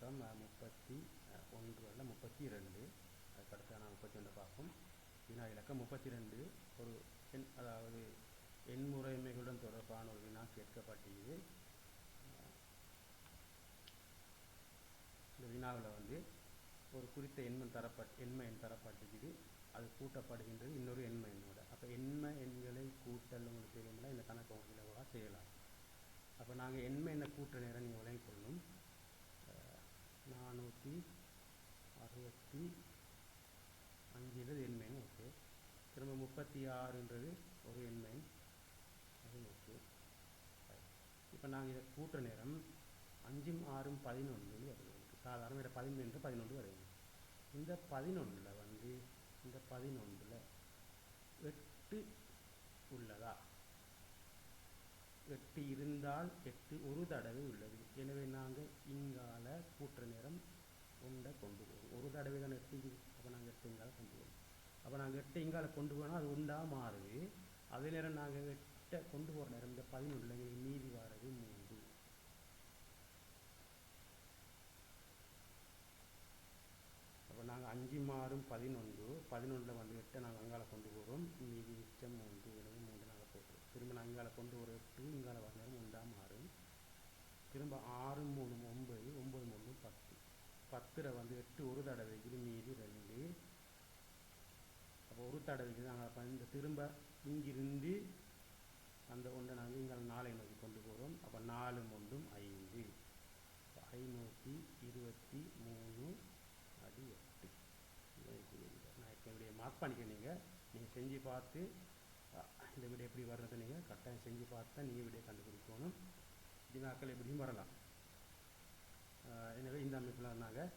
இலக்கம் 31 அல்ல 32. அதுக்கடுத்து நான் 31 பார்ப்போம். வினா இலக்கம் 32 ஒரு அதாவது எண்முறைமைகளுடன் தொடர்பான ஒரு வினா கேட்கப்பட்டது. இந்த வினாவில் ஒரு குறித்த எண்மை எண் தரப்பட்டுக்குது. அது கூட்டப்படுகின்றது இன்னொரு எண்மை எண்ணோட. அப்போ எண்மை எண்களை கூட்டல் உங்களுக்கு தெரியுமில்ல, இந்த கணக்கு உங்களுக்கு இலவாக செய்யலாம். அப்போ நாங்கள் எண்மை எண்ணை கூட்ட நேரம் நீங்கள் விளங்கிக் கொள்ளணும். 465 எண்மைன். ஓகே. திரும்ப 36ன்றது ஒரு எண்மைன், அது ஓகே. இப்போ நாங்கள் இதை கூட்டுற நேரம் 5 6 11 வருது. சாதாரண இதை 11 11 வருது. இந்த 11ல் இந்த 11ல் 8 உள்ளதா? 8 இருந்தால் 8 ஒரு தடவை உள்ளது. எனவே நாங்கள் இங்கால கூட்டுற நேரம் ஒன்றை கொண்டு போவோம். ஒரு தடவை தான் 8. அப்போ நாங்கள் 8 இங்கால கொண்டு போவோம். அப்போ நாங்கள் 8 இங்கால கொண்டு போனால் அது ஒன்றாக மாறுது. அதே நேரம் நாங்கள் 8 கொண்டு போகிற நேரம் இந்த 11ல் எங்களுக்கு மீதி வாரது 3. அப்போ நாங்கள் 5 6 11 11ல் 8 நாங்கள் அங்கால கொண்டு போகிறோம். மீதி மிச்சம் 3. எனவே 3 நாங்கள் போட்டுருவோம். திரும்ப நாங்கள் இங்கால கொண்டு போகிற 8 இங்கால வர நேரம் 1ஆக மாறும். திரும்ப 6 3 9 9 3 10. 10ல் 8 ஒரு தடவைக்கு மீதி 2. அப்போ ஒரு தடவைக்கு நாங்கள் இந்த திரும்ப இங்கிருந்து அந்த ஒன்றை நாங்கள் இங்கே 4 நோக்கி கொண்டு போகிறோம். அப்போ 4 1 5. 523 அடி 8. நான் இப்போ இப்படியே மார்க் பண்ணிக்க. நீங்கள் செஞ்சு பார்த்து இந்த விட எப்படி வர்றதை நீங்கள் கட்டாயம் செஞ்சு பார்த்து தான் நீங்கள் விடையை கண்டுபிடிக்கணும். வினாக்கள் எப்படியும் வரலாம். எனவே இந்த அமைப்பில் நாங்கள்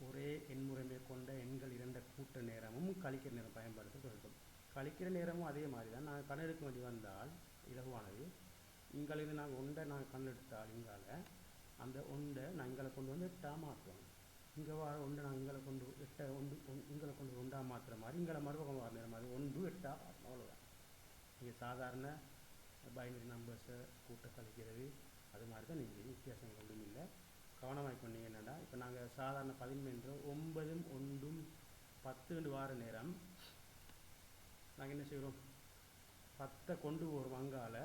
ஒரே எண்முறைமை கொண்ட எண்கள் 2 கூட்ட நேரமும் கழிக்கிற நேரம் பயன்படுத்த சொல்லிட்டோம். கழிக்கிற நேரமும் அதே மாதிரி தான். நாங்கள் கணெடுக்க வேண்டி வந்தால் இலகுவானது. இங்கிருந்து நாங்கள் ஒன்றை நாங்கள் கணெடுத்தால் இங்கால அந்த ஒன்றை நான் இங்கே கொண்டு வந்து 8ஆக மாற்றுவோம். இங்கே வர ஒன்றை நாங்கள் இங்கே கொண்டு 8 இங்கே கொண்டு 1ஆக மாற்றுற மாதிரி இங்கே மறுபக்கம் வர நேரம் மாதிரி 1 8ஆக மாற்றணும். அவ்வளோதான். நீங்கள் சாதாரண பைனரி நம்பர்ஸை கூட்ட கழிக்கிறது அது மாதிரி தான். நீங்கள் வித்தியாசங்கள் ஒன்றும் இல்லை. கவனமாக பண்ணீங்க என்னென்னா, இப்போ நாங்கள் சாதாரண 11 9 1 10 வார நேரம் நாங்கள் என்ன செய்கிறோம், 10 கொண்டு போகிறோம் அங்கால.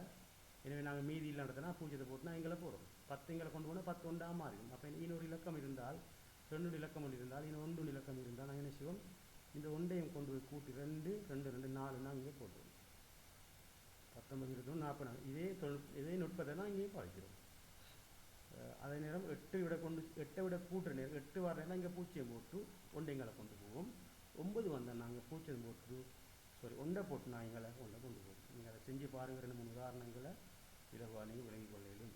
எனவே நாங்கள் மீதி இல்லை நடத்தினா 0 போட்டுனா எங்களை போகிறோம். 10 எங்களை கொண்டு போனால் 10 1ஆக மாறிடும். அப்போ இன்னொரு இலக்கம் இருந்தால் 2 இலக்கம் இருந்தால் இன்னும் 1 இலக்கம் இருந்தால் நாங்கள் என்ன செய்வோம், இந்த ஒன்றையும் கொண்டு போய் கூட்டி 2 2 2 4 நாங்கள் இங்கே போட்டுருவோம். 19 20 40. இதே நுட்பத்தை தான் இங்கேயும் பாதிக்கிறோம். அதே நேரம் 8 விட கூட்டுற நேரம் 8 வர நேரம் இங்கே 0 போட்டு 1 எங்களை கொண்டு போவோம். 9 வந்தால் நாங்கள் 0 போட்டு ஒன்றை போட்டு நான் எங்களை கொண்டு போவோம். நீங்கள் அதை செஞ்சு பாருங்கள். 2 3 உதாரணங்களை இலகுவாக நீங்கள் விளங்கிக் கொள்ளையிலும்.